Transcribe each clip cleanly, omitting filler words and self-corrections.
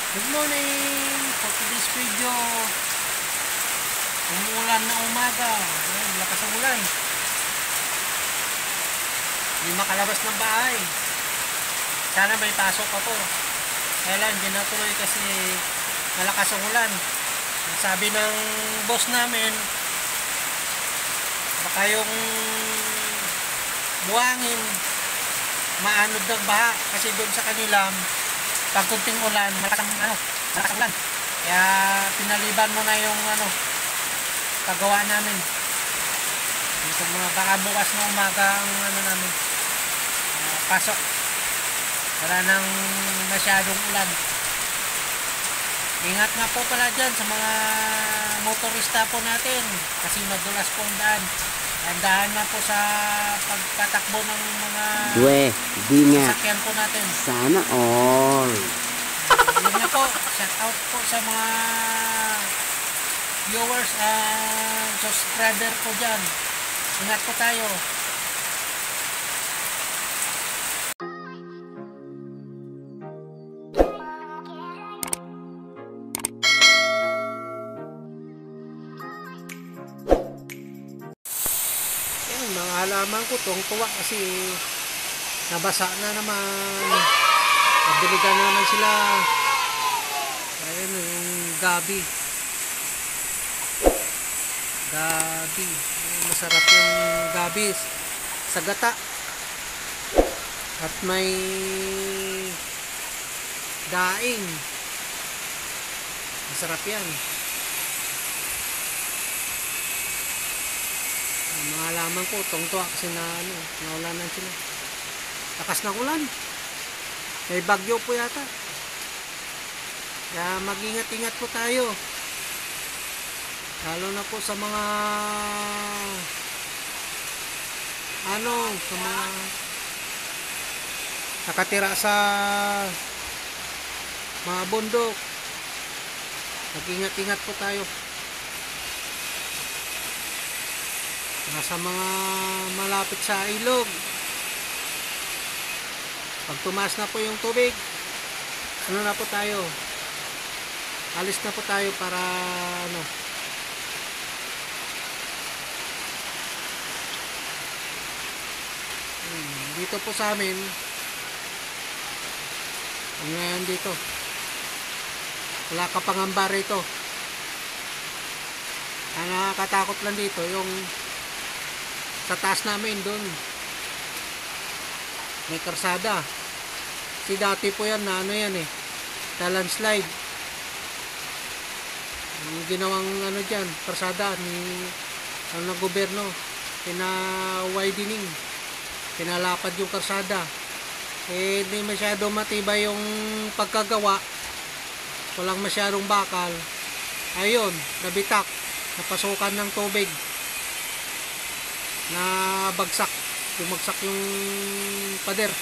Good morning! For today's video, umuulan na umaga. Ayan, lakas ang ulan. Hindi makalabas ng bahay. Sana may pasok ako. Kaya lang, hindi natuloy kasi malakas ang ulan. Sabi ng boss namin, baka yung buhangin maanod ng baha kasi doon sa kanila pag kunting ulan, malakas ang ulan. Kaya pinaliban mo na yung paggawa namin. Dito mga baka bukas na umaga ang namin pasok. Para nang masyadong ulan. Ingat nga po pala dyan sa mga motorista po natin kasi madulas po ang daan. Dahan na po sa pagpatakbo ng mga sasakyan po natin. Sana all. Yun na po, shout out po sa mga viewers and subscriber po dyan. Ingat po tayo. Mga halaman ko tuwang-tuwa kasi nabasa na naman, nabiligan na naman sila. Ayun yung gabi, masarap yung gabi sa gata at may daing, masarap yan. Mga halaman ko tuwang-tuwa kasi naulanan sila. Lakas ng ulan, may bagyo po yata, kaya mag-ingat-ingat po tayo, lalo na po sa mga sa mga nakatira sa mga bundok. Mag-ingat-ingat po tayo. Nasa mga malapit sa ilog, pag tumaas na po yung tubig, na po tayo, alis na po tayo para dito po sa amin ngayon dito wala ka pangamba rito. Ang nakakatakot lang dito yung sa taas namin doon may karsada. Si dati po yan na landslide. Ang ginawang dyan, karsada ng gobyerno, pina-widening, pinalapad yung karsada. Hindi masyado matibay yung pagkagawa, walang masyadong bakal. Ayun, nabitak, napasukan ng tubig, na bumagsak yung pader.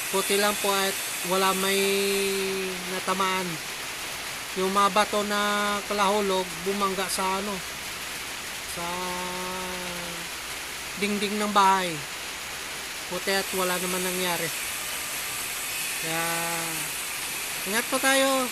Puti lang po at wala may natamaan. Yung mga bato na kalahulog bumangga sa sa dingding ng bahay. Puti at wala naman nangyari. Kaya ingat po tayo.